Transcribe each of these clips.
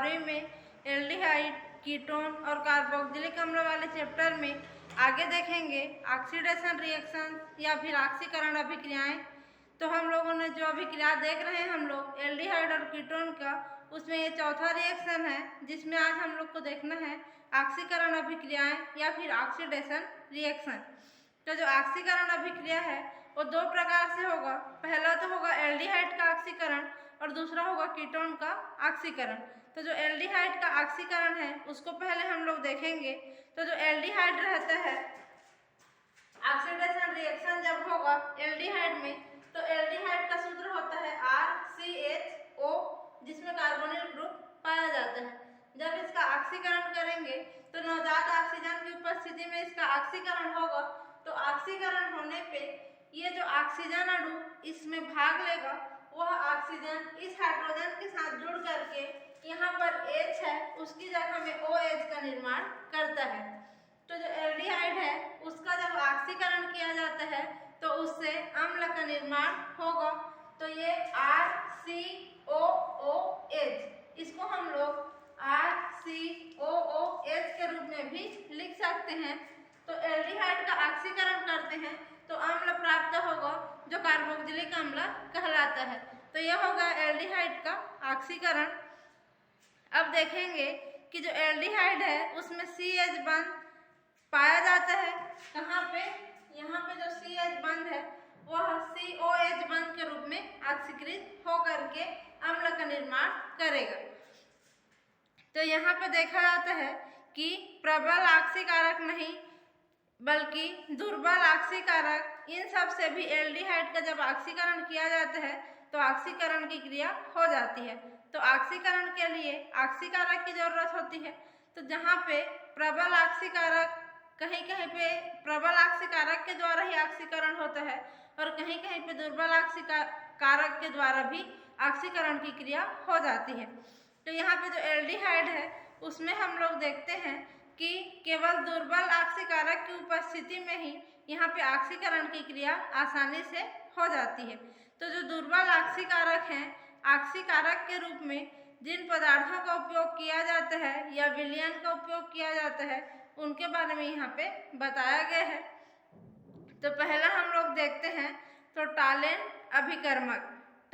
12वीं में aldehyde, ketone और कार्बोक्सिलिक अम्ल वाले चैप्टर में आगे देखेंगे ऑक्सीडेशन रिएक्शन या फिर ऑक्सीकरण अभिक्रियाएं। तो हम लोगों ने जो अभिक्रिया देख रहे हैं हम लोग एल्डिहाइड और कीटोन का, उसमें ये चौथा रिएक्शन है जिसमें आज हम लोग को देखना है ऑक्सीकरण अभिक्रियाएं या फिर ऑक्सीडेशन रिएक्शन। तो जो ऑक्सीकरण अभिक्रिया है वो दो प्रकार से होगा। पहला तो होगा एल्डिहाइड का ऑक्सीकरण और दूसरा होगा कीटोन का ऑक्सीकरण। तो जो एल्डिहाइड का ऑक्सीकरण है उसको पहले हम लोग देखेंगे। तो जो एल्डिहाइड रहता है, ऑक्सीडेशन रिएक्शन जब होगा एल्डिहाइड में, तो एल्डिहाइड का सूत्र होता है RCHO, जिसमें कार्बोनिल ग्रुप पाया जाता है। जब इसका ऑक्सीकरण करेंगे तो नवजात ऑक्सीजन की उपस्थिति में इसका ऑक्सीकरण होगा। तो ऑक्सीकरण होने पे ये जो ऑक्सीजन अणु इसमें भाग लेगा, वह ऑक्सीजन इस हाइड्रोजन के साथ जुड़ करके यहाँ पर H है उसकी जगह में OH का निर्माण करता है। तो जो एल्डिहाइड है उसका जब ऑक्सीकरण किया जाता है तो उससे अम्ल का निर्माण होगा। तो ये RCOOH, इसको हम लोग RCOOH के रूप में भी लिख सकते हैं। तो एल्डिहाइड का ऑक्सीकरण करते हैं तो अम्ल प्राप्त होगा जो कार्बोक्सिलिक अम्ल कहलाता है। तो यह होगा एल्डिहाइड का ऑक्सीकरण। अब देखेंगे कि जो एल्डिहाइड है उसमें CH बंध पाया जाता है। कहाँ पे? यहाँ पे जो CH बंध है वह COH बंध के रूप में ऑक्सीकृत होकर के अम्ल का निर्माण करेगा। तो यहाँ पे देखा जाता है कि प्रबल ऑक्सीकारक नहीं बल्कि दुर्बल ऑक्सीकारक, इन सब से भी एल्डिहाइड का जब ऑक्सीकरण किया जाता है तो ऑक्सीकरण की क्रिया हो जाती है। तो ऑक्सीकरण के लिए ऑक्सीकारक की जरूरत होती है। तो जहाँ पे प्रबल ऑक्सीकारक, कहीं कहीं पे प्रबल ऑक्सीकारक के द्वारा ही ऑक्सीकरण होता है और कहीं कहीं पे दुर्बल ऑक्सीकारक के द्वारा भी ऑक्सीकरण की क्रिया हो जाती है। तो यहाँ पे जो एल्डिहाइड है उसमें हम लोग देखते हैं कि केवल दुर्बल ऑक्सीकारक की उपस्थिति में ही यहाँ पे ऑक्सीकरण की क्रिया आसानी से हो जाती है। तो जो दुर्बल ऑक्सीकारक हैं, ऑक्सीकारक के रूप में जिन पदार्थों का उपयोग किया जाता है या विलयन का उपयोग किया जाता है उनके बारे में यहाँ पे बताया गया है। तो पहला हम लोग देखते हैं तो टालेन अभिकर्मक।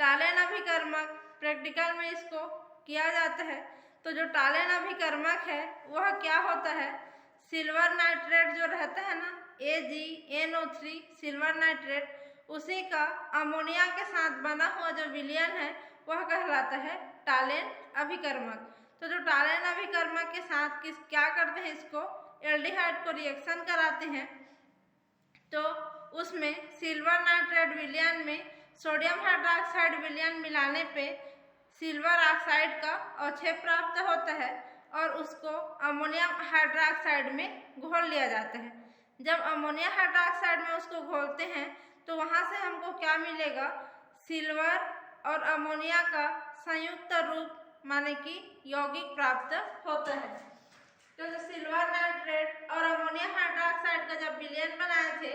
टालेन अभिकर्मक प्रैक्टिकल में इसको किया जाता है। तो जो टालेन अभिकर्मक है वह क्या होता है, सिल्वर नाइट्रेट जो रहता है ना AgNO3 सिल्वर नाइट्रेट, उसी का अमोनिया के साथ बना हुआ जो विलयन है वह कहलाता है टालेन अभिकर्मक। तो जो टालेन अभिकर्मक के साथ क्या करते हैं, इसको एल्डिहाइड को रिएक्शन कराते हैं। तो उसमें सिल्वर नाइट्रेट विलयन में सोडियम हाइड्रोक्साइड विलयन मिलाने पे सिल्वर ऑक्साइड का अवक्षेप प्राप्त होता है और उसको अमोनियम हाइड्रोक्साइड में घोल लिया जाता है। जब अमोनियम हाइड्रोक्साइड में उसको घोलते हैं तो वहाँ से हमको क्या मिलेगा, सिल्वर और अमोनिया का संयुक्त रूप माने कि यौगिक प्राप्त होता है। तो जो सिल्वर नाइट्रेट और अमोनियम हाइड्रोक्साइड का जब विलयन बनाए थे,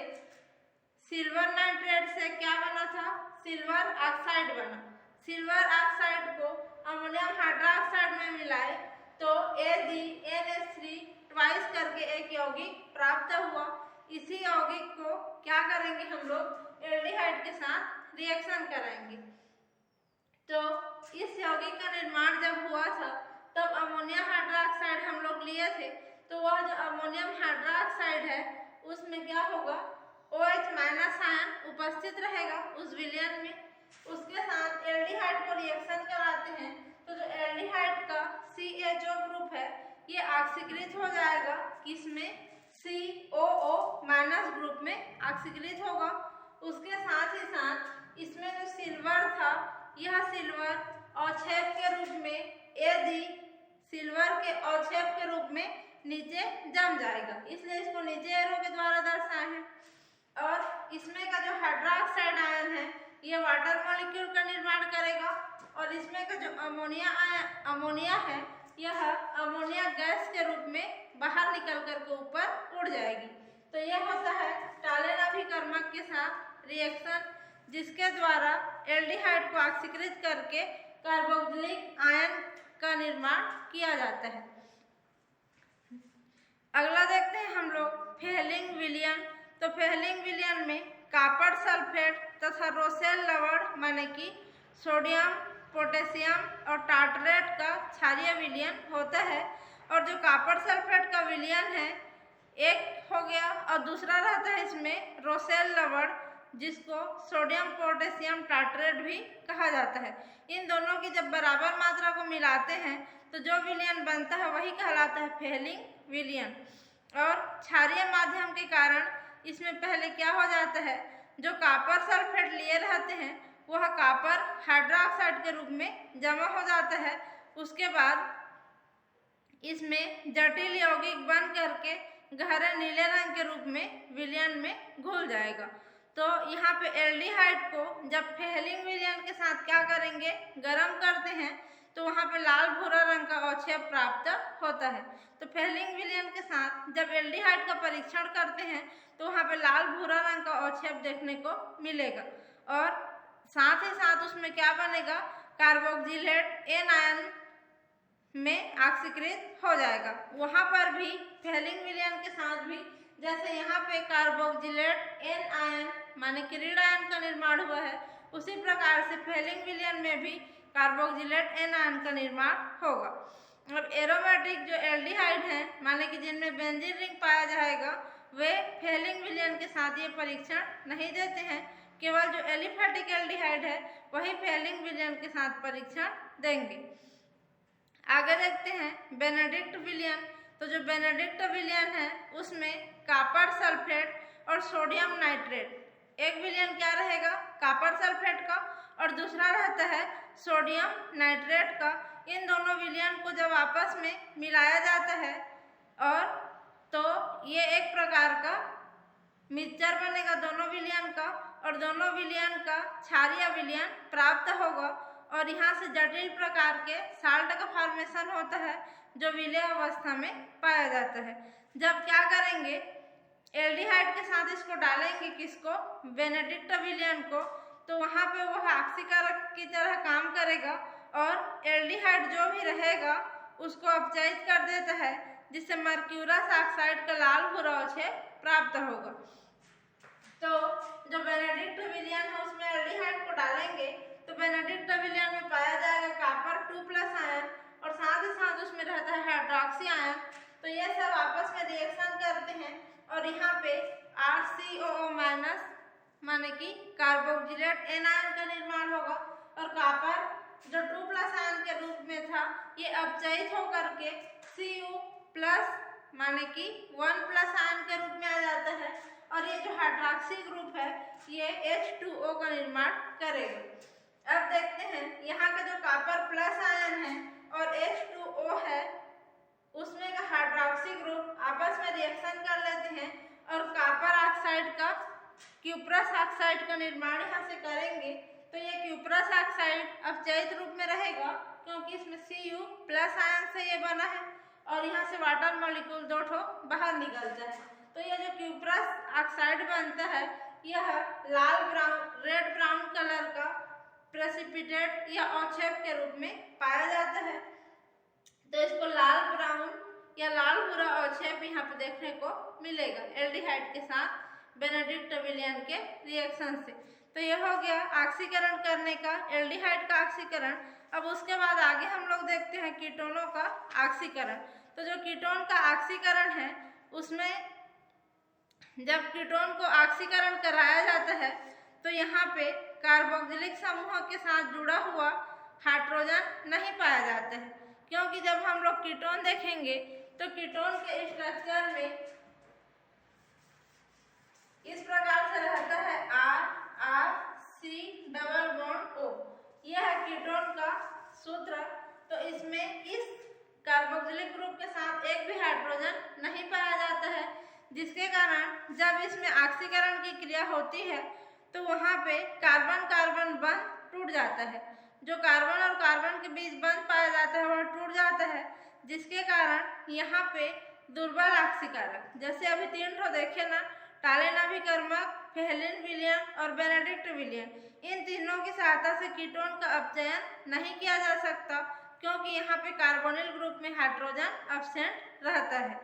सिल्वर नाइट्रेट से क्या बना था, सिल्वर ऑक्साइड बना। सिल्वर ऑक्साइड को अमोनियम हाइड्रोक्साइड में मिलाए तो AgNH3 ट्वाइस करके एक यौगिक प्राप्त हुआ। इसी यौगिक को क्या करेंगे हम लोग, एल्डिहाइड के साथ रिएक्शन कराएंगे। तो इस यौगिक का निर्माण जब हुआ था तब अमोनियम हाइड्रोक्साइड हम लोग लिए थे। तो वह जो अमोनियम हाइड्रोक्साइड है उसमें क्या होगा, OH माइनस आयन उपस्थित रहेगा उस विलयन में। उसके साथ एल्डिहाइड को रिएक्शन कराते हैं तो जो एल्डिहाइड का CHO ग्रुप है ये ऑक्सीकृत हो जाएगा, किसमें, COO माइनस ग्रुप में ऑक्सीकृत होगा। उसके साथ ही साथ इसमें जो सिल्वर था यह सिल्वर अवक्षेप के रूप में Ag सिल्वर के अवक्षेप के रूप में नीचे जम जाएगा, इसलिए इसको नीचे एरो के द्वारा दर्शाए हैं। और इसमें का जो हाइड्रोक्साइड आयन है ये वाटर मॉलिक्यूल का निर्माण करेगा और इसमें का जो अमोनिया है यह अमोनिया गैस के रूप में बाहर निकल कर के ऊपर उड़ जाएगी। तो यह होता है टालेन अभिकर्मक के साथ रिएक्शन, जिसके द्वारा एल्डिहाइड को ऑक्सीकृत करके कार्बोक्सिलिक आयन का निर्माण किया जाता है। अगला देखते हैं हम लोग फेलिंग विलयन। तो फेलिंग विलयन में कॉपर सल्फेट तथा रोसेल लवण माने कि सोडियम, पोटेशियम और टार्टरेट का क्षारीय विलयन होता है। और जो कॉपर सल्फेट का विलयन है एक हो गया, और दूसरा रहता है इसमें रोसेल लवण, जिसको सोडियम पोटेशियम टार्टरेट भी कहा जाता है। इन दोनों की जब बराबर मात्रा को मिलाते हैं तो जो विलयन बनता है वही कहलाता है फेलिंग विलयन। और क्षारीय माध्यम के कारण इसमें पहले क्या हो जाता है, जो कॉपर सल्फेट लिए रहते हैं वह कॉपर हाइड्रोक्साइड के रूप में जमा हो जाता है। उसके बाद इसमें जटिल यौगिक बन करके गहरे नीले रंग के रूप में विलयन में घुल जाएगा। तो यहाँ पे एल्डिहाइड को जब फेलिंग विलयन के साथ क्या करेंगे, गर्म करते हैं, तो वहाँ पे लाल भूरा रंग का अवक्षेप प्राप्त होता है। तो फेलिंग विलयन के साथ जब एल्डिहाइड का परीक्षण करते हैं तो वहाँ पे लाल भूरा रंग का अवक्षेप देखने को मिलेगा। और साथ ही साथ उसमें क्या बनेगा, कार्बोक्जिलेट एन आयन में ऑक्सीकृत हो जाएगा। वहाँ पर भी फेलिंग विलयन के साथ भी जैसे यहाँ पे कार्बोक्जिलेट एन आयन माने कि ऋण आयन का निर्माण हुआ है, उसी प्रकार से फेलिंग विलयन में भी कार्बोक्जिलेट एन आयन का निर्माण होगा। अब एरोमेटिक जो एल्डिहाइड हैं माने कि जिनमें बेंजीन रिंग पाया जाएगा, वे फेलिंग विलयन के साथ ये परीक्षण नहीं देते हैं। केवल जो एलिफेटिक एल्डिहाइड है वही फेलिंग विलयन के साथ परीक्षण देंगे। आगे देखते हैं बेनेडिक्ट विलयन। तो जो बेनेडिक्ट विलयन है उसमें कॉपर सल्फेट और सोडियम नाइट्रेट, एक विलयन क्या रहेगा कॉपर सल्फेट का और दूसरा रहता है सोडियम नाइट्रेट का। इन दोनों विलयन को जब आपस में मिलाया जाता है और तो ये एक प्रकार का मिक्सचर बनेगा दोनों विलयन का, और दोनों विलयन का क्षारीय विलयन प्राप्त होगा। और यहाँ से जटिल प्रकार के साल्ट का फॉर्मेशन होता है जो विलय अवस्था में पाया जाता है। जब क्या करेंगे, एल्डिहाइड के साथ इसको डालेंगे, किसको, बेनेडिक्ट विलयन को, तो वहाँ पे वह ऑक्सीकारक की तरह काम करेगा और एल्डिहाइड जो भी रहेगा उसको अपचयित कर देता है, जिससे मर्क्यूरस ऑक्साइड का लाल भूरा अवक्षेप प्राप्त होगा। तो जो बेनेडिक्ट विलयन है उसमें एल्डिहाइड को डालेंगे तो बेनेडिक्ट विलयन में पाया जाएगा कॉपर 2+ आयन और साथ ही साथ उसमें रहता है हाइड्रोक्सी आयन। तो ये सब आपस में रिएक्शन करते हैं और यहाँ पे RCOO- माने कि कार्बोक्जिलेट एन आयन का निर्माण होगा और कॉपर जो 2+ आयन के रूप में था ये अपचयित होकर के Cu+ माने कि 1+ आयन के रूप में आ जाता है और ये जो हाइड्रोक्सी ग्रुप है ये H2O का निर्माण करेगा। अब देखते हैं यहाँ का जो कॉपर प्लस आयन है और H2O है उसमें का हाइड्रोक्सी ग्रुप आपस में रिएक्शन कर लेते हैं और कॉपर ऑक्साइड का क्यूप्रस ऑक्साइड का निर्माण यहाँ से करेंगे। तो ये क्यूप्रस ऑक्साइड अपचयित रूप में रहेगा क्योंकि इसमें Cu+ आयन से ये बना है और यहाँ से वाटर मॉलिक्यूल 2 ठो बाहर निकलता है। तो ये जो क्यूप्रस ऑक्साइड बनता है यह लाल ब्राउन रेड ब्राउन कलर का प्रेसिपिटेट या अवक्षेप के रूप में पाया जाता है। तो इसको लाल ब्राउन या लाल भूरा अवक्षेप यहाँ पे देखने को मिलेगा एल्डिहाइड के साथ बेनेडिक्ट विलयन के रिएक्शन से। तो यह हो गया ऑक्सीकरण करने का, एल्डिहाइड का ऑक्सीकरण। अब उसके बाद आगे हम लोग देखते हैं कीटोनों का ऑक्सीकरण। तो जो कीटोन का ऑक्सीकरण है उसमें जब कीटोन को ऑक्सीकरण कराया जाता है तो यहाँ पे कार्बोक्जिलिक समूह के साथ जुड़ा हुआ हाइड्रोजन नहीं पाया जाता है, क्योंकि जब हम लोग कीटोन देखेंगे तो कीटोन के स्ट्रक्चर में इस प्रकार से रहता है R+C+O। यह है कीटोन का सूत्र। तो इसमें इस कार्बोक्जिलिक ग्रुप के साथ एक भी हाइड्रोजन नहीं पाया जाता है, जिसके कारण जब इसमें ऑक्सीकरण की क्रिया होती है तो वहाँ पे कार्बन कार्बन बंध टूट जाता है। जो कार्बन और कार्बन के बीच बंध पाया जाता है वह टूट जाता है, जिसके कारण यहाँ पे दुर्बल ऑक्सीकारक जैसे अभी 3 ठो देखे ना, टालेन अभिकर्मक, फेलिन विलयन और बेनेडिक्ट विलयन, इन तीनों की सहायता से कीटोन का अपचयन नहीं किया जा सकता। क्योंकि यहाँ पे कार्बोनिल ग्रुप में हाइड्रोजन एब्सेंट रहता है।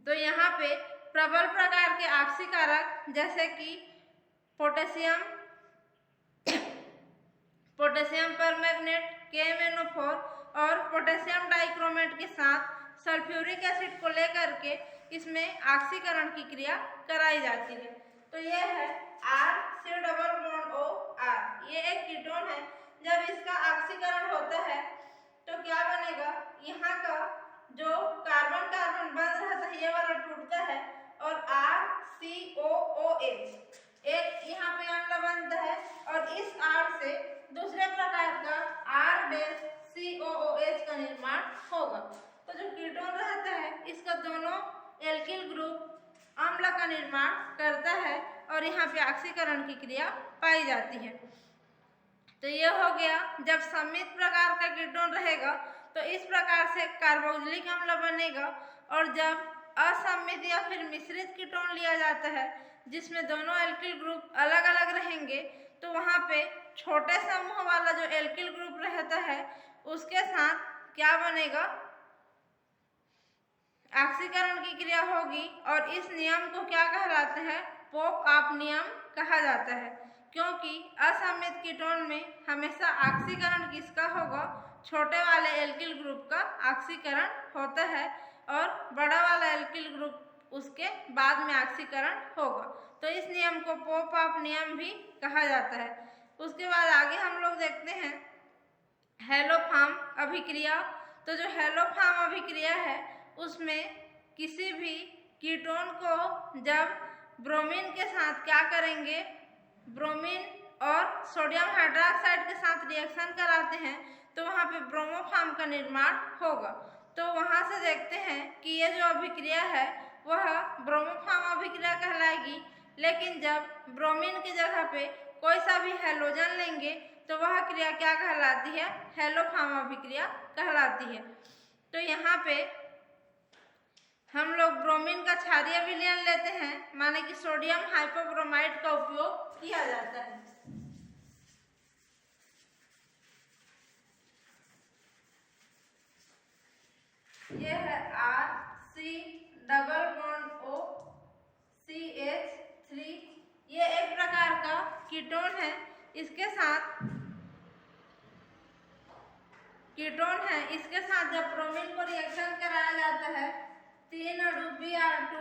तो यहाँ पे प्रबल प्रकार के ऑक्सीकारक जैसे कि पोटेशियम परमैंगनेट, KMnO4 और पोटेशियम डाइक्रोमेट के साथ सल्फ्यूरिक एसिड को लेकर के इसमें ऑक्सीकरण की क्रिया कराई जाती है। तो ये है RC≡OR, ये एक कीटोन है। जब इसका ऑक्सीकरण होता है तो क्या बनेगा, यहाँ का जो कार्बन कार्बन बंध रहता है ये वाला टूटता है और RCOOH एक यहाँ पे अम्ल बनता है और इस R से दूसरे प्रकार का R-COOH का निर्माण होगा। तो जो कीटोन रहता है इसका दोनों एल्किल ग्रुप अम्ल का निर्माण करता है और यहाँ पे ऑक्सीकरण की क्रिया पाई जाती है। तो ये हो गया जब सममित प्रकार का कीटोन रहेगा तो इस प्रकार से कार्बोक्सिलिक अम्ल बनेगा, और जब असम्मित या फिर मिश्रित कीटोन लिया जाता है जिसमें दोनों एल्किल ग्रुप अलग अलग रहेंगे तो वहाँ पे छोटे समूह वाला जो एल्किल ग्रुप रहता है उसके साथ क्या बनेगा, ऑक्सीकरण की क्रिया होगी। और इस नियम को क्या कहलाते हैं, पोप-आप नियम कहा जाता है, क्योंकि असम्मित कीटोन में हमेशा ऑक्सीकरण किसका होगा, छोटे वाले एल्किल ग्रुप का ऑक्सीकरण होता है और बड़ा वाला एल्किल ग्रुप उसके बाद में ऑक्सीकरण होगा। तो इस नियम को पोप-आप नियम भी कहा जाता है। उसके बाद आगे हम लोग देखते हैं हेलोफॉर्म अभिक्रिया। तो जो हेलोफॉर्म अभिक्रिया है उसमें किसी भी कीटोन को जब ब्रोमीन के साथ क्या करेंगे, ब्रोमीन और सोडियम हाइड्रोक्साइड के साथ रिएक्शन कराते हैं तो वहाँ पे ब्रोमोफॉर्म का निर्माण होगा। तो वहाँ से देखते हैं कि ये जो अभिक्रिया है वह ब्रोमोफॉर्म अभिक्रिया कहलाएगी, लेकिन जब ब्रोमीन की जगह पे कोई सा भी हैलोजन लेंगे तो वह क्रिया क्या कहलाती है, हेलोफॉर्म अभिक्रिया कहलाती है। तो यहाँ पे हम लोग ब्रोमीन का क्षारीय विलयन लेते हैं, माने कि सोडियम हाइपोब्रोमाइड का उपयोग किया जाता है। ये है RC≡OCH3, ये एक प्रकार का कीटोन है। इसके साथ जब ब्रोमीन को रिएक्शन कराया जाता है 3 अणु Br2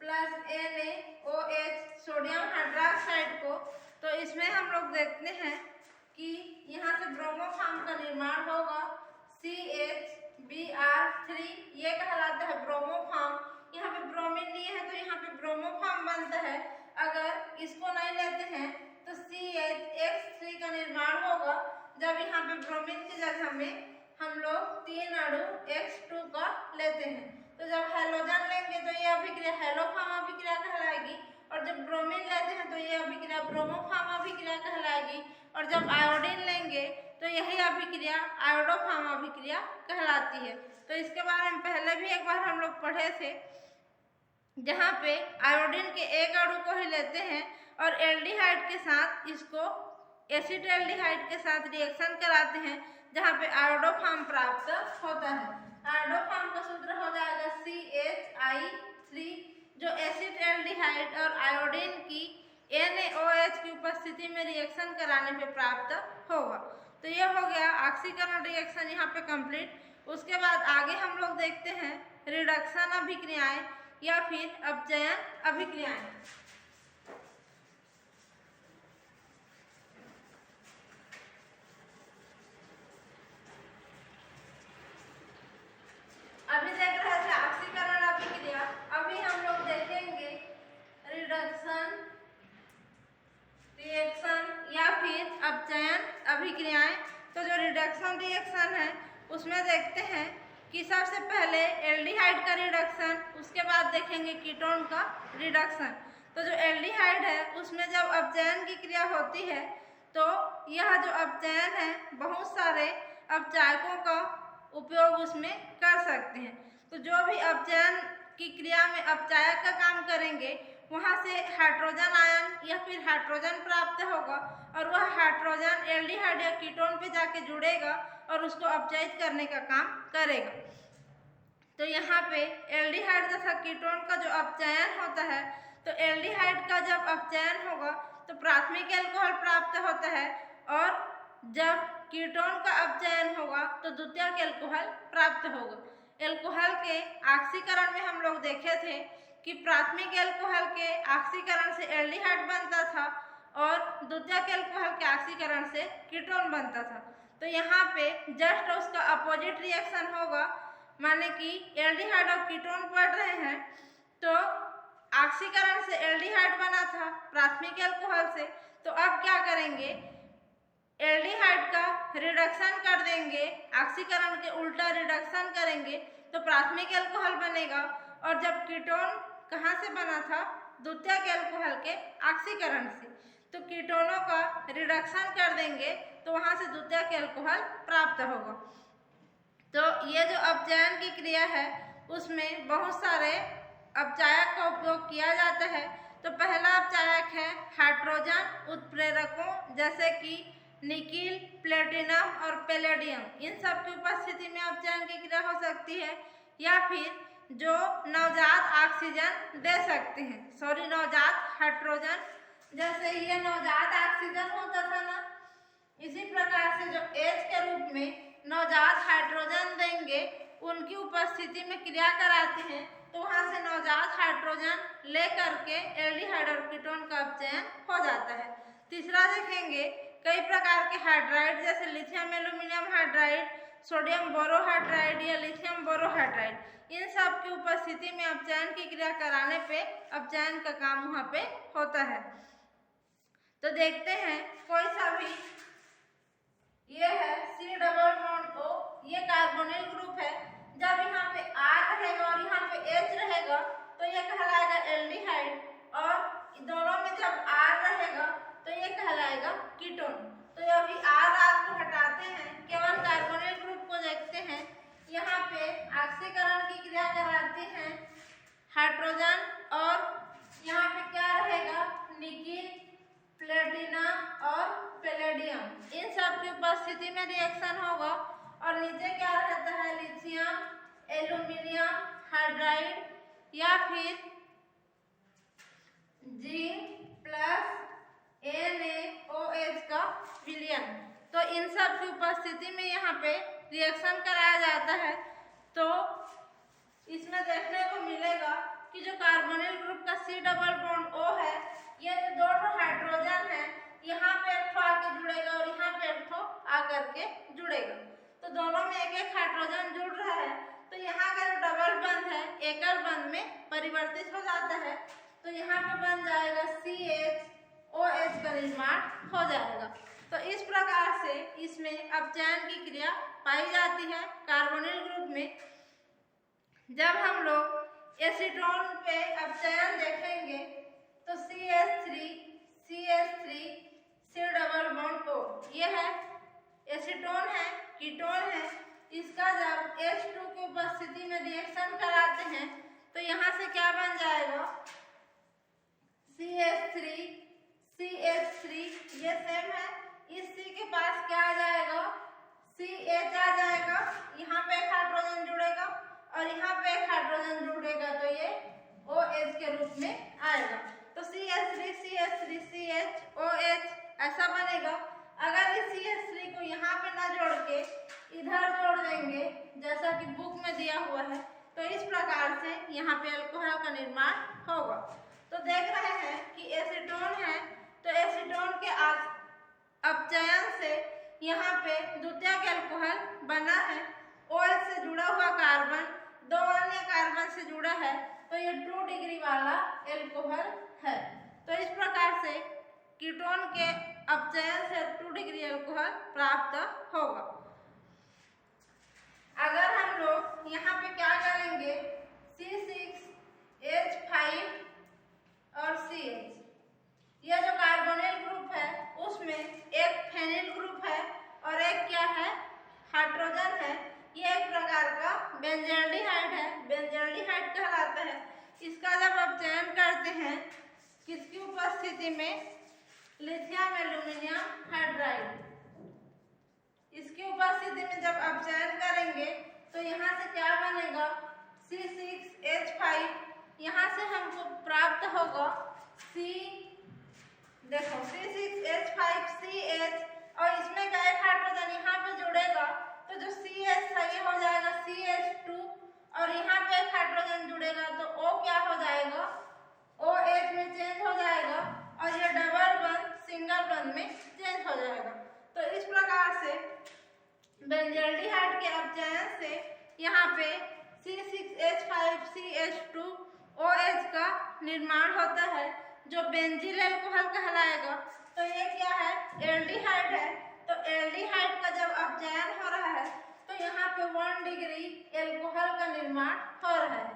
plus NaOH sodium hydroxide को, तो इसमें हम लोग देखते हैं कि यहाँ से ब्रोमोफॉर्म का निर्माण होगा। CH-Br3 ये कहलाता है ब्रोमोफॉर्म। यहाँ पे ब्रोमीन लिए हैं तो यहाँ पे ब्रोमोफॉर्म बनता है। अगर इसको नहीं लेते हैं तो CH3 का निर्माण होगा। जब यहाँ पे ब्रोमीन की जगह में हम लोग 3 अणु X2 का लेते हैं, तो जब हैलोजन लेंगे तो ये अभिक्रिया हेलोफॉर्म अभिक्रिया कहलाएगी, और जब ब्रोमीन लेते हैं तो ये अभिक्रिया ब्रोमोफॉर्म अभिक्रिया कहलाएगी, और जब आयोडीन लेंगे तो यही अभिक्रिया आयोडोफॉर्म अभिक्रिया कहलाती है। तो इसके बारे में पहले भी एक बार हम लोग पढ़े थे, जहाँ पे आयोडीन के एक अणु को ही लेते हैं और एल्डिहाइड के साथ इसको एसिटाल्डिहाइड के साथ रिएक्शन कराते हैं, जहाँ पे आयोडोफॉर्म प्राप्त होता है। आयोडोफॉर्म का सूत्र हो जाएगा CHI3, जो एसिटाल्डिहाइड और आयोडीन की NaOH की उपस्थिति में रिएक्शन कराने पे प्राप्त होगा। तो ये हो गया ऑक्सीकरण रिएक्शन यहाँ पे कंप्लीट। उसके बाद आगे हम लोग देखते हैं रिडक्शन अभिक्रियाएं या फिर अपचयन अभिक्रियाएं। अभी देख रहे थे ऑक्सीकरण अभिक्रिया, अभी हम लोग देखेंगे रिडक्शन रिएक्शन या फिर अपचयन अभिक्रियाएं। तो जो रिडक्शन रिएक्शन है उसमें देखते हैं कि सबसे पहले एल्डिहाइड का रिडक्शन, उसके बाद देखेंगे कीटोन का रिडक्शन। तो जो एल्डिहाइड है उसमें जब अपचयन की क्रिया होती है तो यह जो अपचयन है बहुत सारे अपचायकों का उपयोग उसमें कर सकते हैं। तो जो भी अपचयन की क्रिया में अपचायक का काम करेंगे वहाँ से हाइड्रोजन आयन या फिर हाइड्रोजन प्राप्त होगा और वह हाइड्रोजन एल्डिहाइड या कीटोन पे जाके जुड़ेगा और उसको अपचयित करने का काम करेगा। तो यहाँ पे एल्डिहाइड तथा कीटोन का जो अपचयन होता है, तो एल्डिहाइड का जब अपचयन होगा तो प्राथमिक एल्कोहल प्राप्त होता है और जब कीटोन का अपचयन होगा तो द्वितीयक एल्कोहल प्राप्त होगा। एल्कोहल के ऑक्सीकरण में हम लोग देखे थे कि प्राथमिक एल्कोहल के ऑक्सीकरण से एल्डिहाइड बनता था और द्वितीयक एल्कोहल के ऑक्सीकरण से कीटोन बनता था। तो यहाँ पे जस्ट उसका अपोजिट रिएक्शन होगा, माने कि एल्डिहाइड और कीटोन पढ़ रहे हैं तो ऑक्सीकरण से एल्डिहाइड बना था प्राथमिक एल्कोहल से, तो अब क्या करेंगे, एल्डिहाइड का रिडक्शन कर देंगे, ऑक्सीकरण के उल्टा रिडक्शन करेंगे तो प्राथमिक एल्कोहल बनेगा। और जब कीटोन कहाँ से बना था, द्वितीयक एल्कोहल के ऑक्सीकरण से, तो कीटोनों का रिडक्शन कर देंगे तो वहाँ से द्वितीयक एल्कोहल प्राप्त होगा। तो ये जो अपचयन की क्रिया है उसमें बहुत सारे अपचायक का उपयोग किया जाता है। तो पहला अपचायक है हाइड्रोजन उत्प्रेरकों जैसे कि निकिल, प्लेटिनम और पैलेडियम, इन सब की उपस्थिति में अपचयन की क्रिया हो सकती है। या फिर जो नवजात ऑक्सीजन दे सकते हैं, नवजात हाइड्रोजन, जैसे ये नवजात ऑक्सीजन होता था ना, इसी प्रकार से जो एच के रूप में नवजात हाइड्रोजन देंगे उनकी उपस्थिति में क्रिया कराते हैं तो वहाँ से नवजात हाइड्रोजन ले करके एल्डिहाइड और कीटोन का अपचयन हो जाता है। तीसरा देखेंगे, कई प्रकार के हाइड्राइड जैसे lithium aluminium hydride, sodium borohydride या लिथियम बोरोहाइड्राइड, इन सब की उपस्थिति में अपचयन की क्रिया कराने पे अपचयन का काम वहाँ पे होता है। तो देखते हैं कोई सा भी, ये है C डबल बॉन्ड O, ये कार्बोनिल ग्रुप है। जब यहाँ पे R रहेगा और यहाँ पे H रहेगा तो ये कहलाएगा एल्डिहाइड, और दोनों में जब R रहेगा तो ये कहलाएगा कीटोन। तो अभी R को हटाते हैं, केवल कार्बोनिल ग्रुप को देखते हैं। यहाँ पे ऑक्सीकरण की क्रिया कराते हैं हाइड्रोजन और यहाँ पे क्या रहेगा, निकिल, प्लेटिनम और पैलेडियम, इन सब की उपस्थिति में रिएक्शन होगा। और नीचे क्या रहता है, लिथियम एल्यूमिनियम हाइड्राइड या फिर जिंक प्लस NaOH का विलयन, तो इन सब की उपस्थिति में यहाँ पे रिएक्शन कराया जाता है। तो इसमें देखने को मिलेगा कि जो कार्बोनिल ग्रुप का C डबल बॉन्ड O है, ये जो दो हाइड्रोजन है, यहाँ पे एक ठो आके जुड़ेगा और यहाँ पे एक ठो आकर के जुड़ेगा, तो दोनों में एक एक हाइड्रोजन जुड़ रहा है। तो यहाँ का जो डबल बंध है एकल बंध में परिवर्तित हो जाता है, तो यहाँ पे बन जाएगा CHOH का निर्माण हो जाएगा। तो इस प्रकार से इसमें अपचयन की क्रिया पाई जाती है कार्बोनिल ग्रुप में। जब हम लोग एसीटोन पे अपचयन देखेंगे तो CH3 C double bond O, ये है एसीटोन है, कीटोन है। इसका जब H2 की उपस्थिति में रिएक्शन कराते हैं तो यहाँ से क्या बन जाएगा, CH3 ये सेम है, इस C के पास क्या आ जाएगा, CH आ जाएगा, यहाँ पे एक हाइड्रोजन जुड़ेगा और यहाँ पे एक हाइड्रोजन जुड़ेगा तो ये OH के रूप में आएगा। तो CH3 CHOH ऐसा बनेगा। अगर इस CH3 को यहाँ पे ना जोड़ के इधर जोड़ देंगे जैसा कि बुक में दिया हुआ है, तो इस प्रकार से यहाँ पे अल्कोहल का निर्माण होगा। तो देख रहे हैं कि एसीटोन है, तो एसीटोन के अपचयन से यहाँ पे द्वितीयक अल्कोहल बना है। OH से जुड़ा हुआ कार्बन दो अन्य कार्बन से जुड़ा है, तो ये 2 डिग्री वाला एल्कोहल है। तो इस प्रकार से कीटोन के अपचयन से 2 डिग्री एल्कोहल प्राप्त होगा। अगर हम लोग यहाँ पे क्या करेंगे, C6H5 और CH, यह जो कार्बोनिल ग्रुप है उसमें एक फेनिल ग्रुप है और एक क्या है, हाइड्रोजन है। ये एक प्रकार का बेंजल्डिहाइड है, बेंजल्डिहाइड कहलाता है। इसका जब अपचयन करते हैं उपस्थिति में लिथियम एल्यूमिनियम हाइड्राइड, इसकी उपस्थिति में जब आप चयन करेंगे तो यहाँ से क्या बनेगा C6H5, यहाँ से हमको प्राप्त होगा देखो C6H5CH, और इसमें का एक हाइड्रोजन यहाँ पे जुड़ेगा तो जो CH था ये हो जाएगा CH2, और यहाँ पे एक हाइड्रोजन जुड़ेगा तो O क्या हो जाएगा OH में चेंज हो जाएगा, और ये डबल बंध सिंगल बंध में चेंज हो जाएगा। तो इस प्रकार से बेंजल्डिहाइड के अपचयन से यहाँ पे C6H5CH2OH का निर्माण होता है जो बेंजील अल्कोहल कहलाएगा। तो ये क्या है एल्डिहाइड है। तो एल्डिहाइड का जब अपचयन हो रहा है तो यहाँ पे 1 डिग्री अल्कोहल का निर्माण हो रहा है,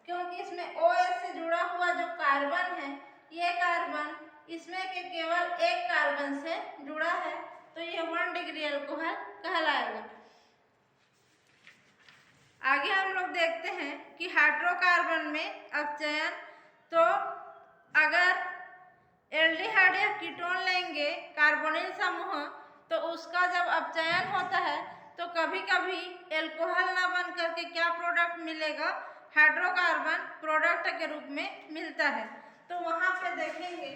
क्योंकि इसमें OH से जुड़ा हुआ जो कार्बन है ये कार्बन इसमें के केवल एक कार्बन से जुड़ा है, तो ये 1 डिग्री अल्कोहल कहलाएगा। आगे हम लोग देखते हैं कि हाइड्रोकार्बन में अपचयन, तो अगर एल्डिहाइड या कीटोन लेंगे कार्बोनिल समूह तो उसका जब अपचयन होता है तो कभी कभी एल्कोहल ना बन करके क्या प्रोडक्ट मिलेगा हाइड्रोकार्बन प्रोडक्ट के रूप में मिलता है। तो वहाँ पे देखेंगे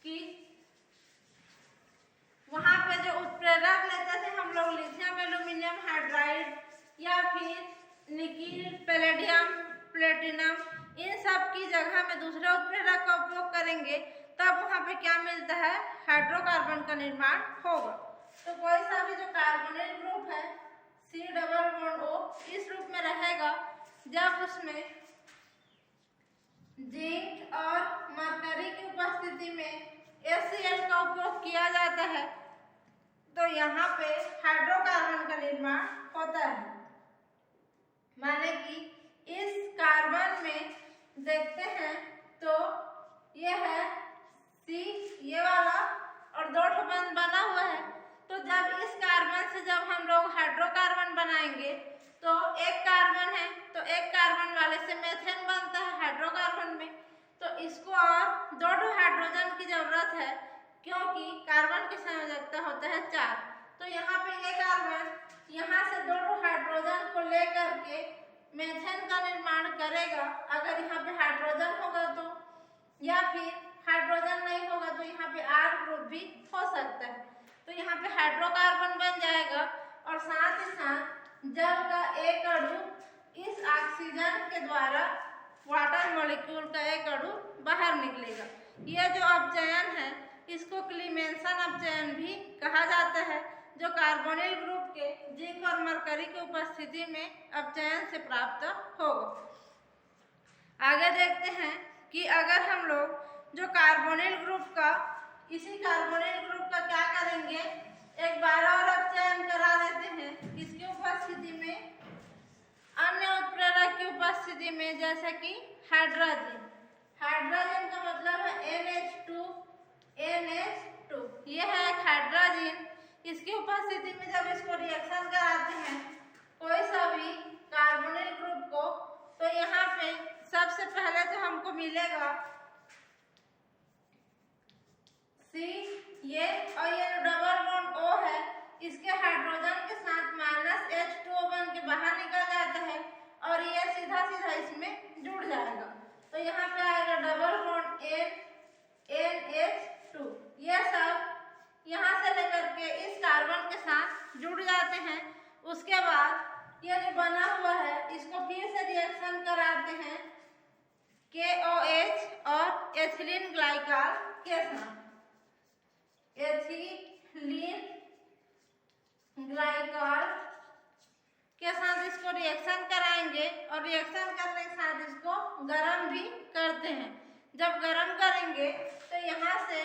कि वहाँ पे जो उत्प्रेरक लेते थे हम लोग लिथियम एल्यूमिनियम हाइड्राइड या फिर निकिल पैलेडियम प्लेटिनम, इन सब की जगह में दूसरे उत्प्रेरक का उपयोग करेंगे तब वहाँ पे क्या मिलता है हाइड्रोकार्बन का निर्माण होगा। तो कोई सा भी जो कार्बोनिल ग्रुप है C+O इस रूप में रहेगा, जब उसमें जिंक और मरकरी की उपस्थिति में HCl का उपयोग किया जाता है तो यहाँ पे हाइड्रोकार्बन का निर्माण होता है। माने कि इस कार्बन में देखते हैं तो ये है C ये वाला और 2 बंध बना हुआ है, तो जब इस कार्बन से जब हम लोग हाइड्रोकार्बन बनाएंगे तो एक कार्बन है तो एक कार्बन वाले से मेथेन बनता है हाइड्रोकार्बन में, तो इसको और 2 हाइड्रोजन की जरूरत है क्योंकि कार्बन की संयोजकता होता है 4। तो यहाँ पे ये कार्बन यहाँ से 2 हाइड्रोजन को लेकर के मेथेन का निर्माण करेगा अगर यहाँ पे हाइड्रोजन होगा तो, या फिर हाइड्रोजन नहीं होगा तो यहाँ पे R ग्रुप भी हो सकता है। तो यहाँ पे हाइड्रोकार्बन बन जाएगा और साथ ही साथ जल का एक अणु इस ऑक्सीजन के द्वारा वाटर मॉलिक्यूल का एक अणु बाहर निकलेगा। यह जो अपचयन है इसको क्लीमेंसन अपचयन भी कहा जाता है, जो कार्बोनिल ग्रुप के जिंक और मरकरी की उपस्थिति में अपचयन से प्राप्त होगा। आगे देखते हैं कि अगर हम लोग जो कार्बोनिल ग्रुप का इसी कार्बोनिल ग्रुप का क्या करेंगे एक बार और अपचयन करा देते हैं इसकी उपस्थिति में अन्य उत्प्रेरक की उपस्थिति में, जैसे कि हाइड्रोजन। हाइड्रोजन का मतलब है NH2 ये है एक हाइड्रोजन। इसकी उपस्थिति में जब इसको रिएक्शन कराते हैं कोई सा भी कार्बोनिल ग्रुप को तो यहाँ पे सबसे पहले तो हमको मिलेगा C ये, और ये डबल बॉन्ड O है इसके हाइड्रोजन के साथ -H2O बन के बाहर निकल जाता है और ये सीधा सीधा इसमें जुड़ जाएगा। तो यहाँ पे आएगा डबल बॉन्ड NH2, ये सब यहाँ से लेकर के इस कार्बन के साथ जुड़ जाते हैं। उसके बाद ये जो बना हुआ है इसको फिर से रिएक्शन कराते हैं KOH और एथिलीन ग्लाइकॉल के साथ। एथिलीन ग्लाइकॉल के साथ इसको रिएक्शन कराएंगे और रिएक्शन करने के साथ इसको गर्म भी करते हैं। जब गर्म करेंगे तो यहाँ से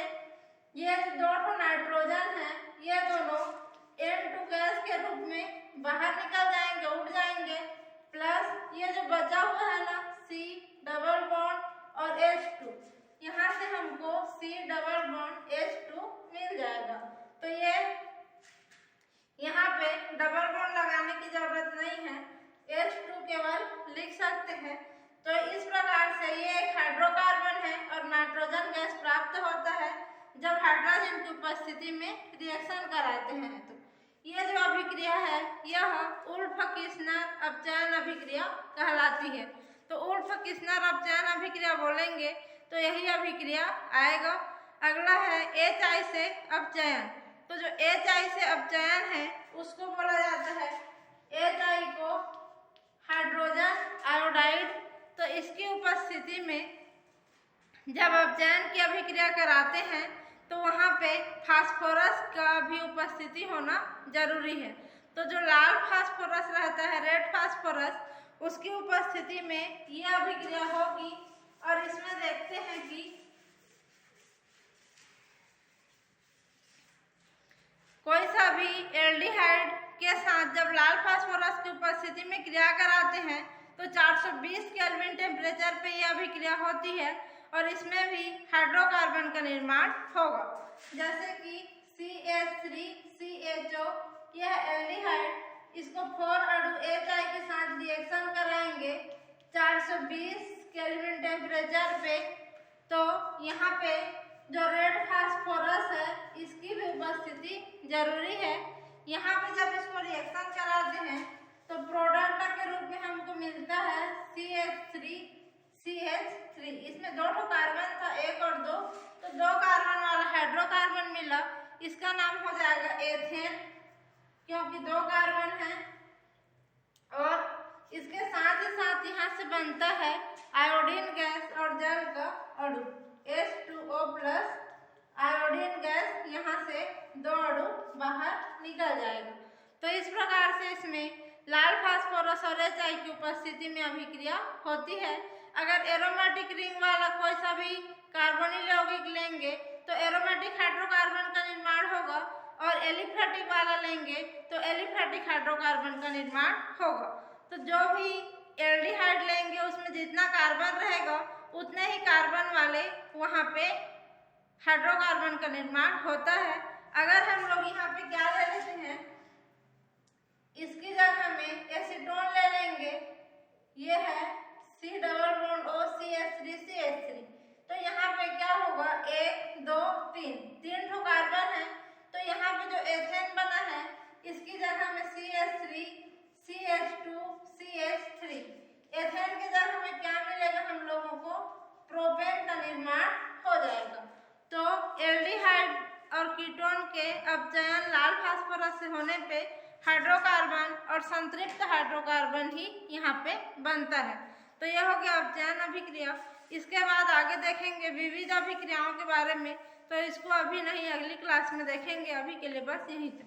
ये जो 2 नाइट्रोजन है ये दोनों N2 गैस के रूप में बाहर निकल जाएंगे, उड़ जाएंगे, प्लस ये जो बचा हुआ है ना C डबल बॉन्ड और H2, यहाँ से हमको C डबल बॉन्ड H2 मिल जाएगा। तो ये यहाँ पे डबल बॉन्ड लगाने की जरूरत नहीं है, H2 केवल लिख सकते हैं। तो इस प्रकार से ये एक हाइड्रोकार्बन है और नाइट्रोजन गैस प्राप्त होता है में रिएक्शन कराते हैं। तो ये जो अभिक्रिया है यह उल्फ-किर्शनर अपचयन अभिक्रिया कहलाती है। तो उल्फ-किर्शनर अपचयन अभिक्रिया बोलेंगे तो यही अभिक्रिया आएगा। अगला है HI से अपचयन। तो जो HI से अपचयन है उसको बोला जाता है HI को हाइड्रोजन आयोडाइड। तो इसकी उपस्थिति में जब अपचयन की अभिक्रिया कराते हैं तो वहाँ पे फास्फोरस का भी उपस्थिति होना जरूरी है। तो जो लाल फास्फोरस रहता है, रेड फास्फोरस, उसकी उपस्थिति में ये अभिक्रिया होगी। और इसमें देखते हैं कि कोई सा भी एल्डिहाइड के साथ जब लाल फास्फोरस की उपस्थिति में क्रिया कराते हैं तो 420 केल्विन टेम्परेचर पे यह अभिक्रिया होती है और इसमें भी हाइड्रोकार्बन का निर्माण होगा। जैसे कि CH3CHO, यह एल्डिहाइड, इसको 4 अणु HI के साथ रिएक्शन कराएंगे 420 केल्विन टेम्परेचर पे। तो यहाँ पे जो रेड फास्फोरस है इसकी भी उपस्थिति जरूरी है। यहाँ पे जब इसको रिएक्शन कराते हैं तो प्रोडक्ट के रूप में हमको मिलता है CH3CH3। इसमें 2 कार्बन था, 1 और 2, तो 2 कार्बन वाला हाइड्रोकार्बन मिला। इसका नाम हो जाएगा एथेन, क्योंकि 2 कार्बन है। और इसके साथ ही साथ यहाँ से बनता है आयोडीन गैस और जल का अणु H2O+। आयोडीन गैस यहाँ से 2 अणु बाहर निकल जाएगा। तो इस प्रकार से इसमें लाल फास्फोरस और HI की उपस्थिति में अभिक्रिया होती है। अगर एरोमेटिक रिंग वाला कोई सा भी कार्बोनिल यौगिक लेंगे तो एरोमेटिक हाइड्रोकार्बन का निर्माण होगा, और एलिफेटिक वाला लेंगे तो एलिफेटिक हाइड्रोकार्बन का निर्माण होगा। तो जो भी एल्डिहाइड लेंगे उसमें जितना कार्बन रहेगा उतने ही कार्बन वाले वहाँ पे हाइड्रोकार्बन का निर्माण होता है। अगर हम लोग यहाँ पे क्या ले लेते हैं, इसकी जगह में एसीटोन ले लेंगे, ये है C+CH3CH3। तो यहाँ पे क्या होगा, 1 2 3 ठो कार्बन है। तो यहाँ पे जो एथेन बना है इसकी जगह में CH3 CH2 CH3। एथेन की जगह में क्या मिलेगा हम लोगों को, प्रोपेन का निर्माण हो जाएगा। तो एल्डिहाइड और कीटोन के अपचयन लाल फास्फोरस से होने पे हाइड्रोकार्बन और संतृप्त हाइड्रोकार्बन ही यहाँ पे बनता है। तो यह हो गया अपचयन अभिक्रिया। इसके बाद आगे देखेंगे विविध अभिक्रियाओं के बारे में, तो इसको अभी नहीं अगली क्लास में देखेंगे। अभी के लिए बस यहीं तक।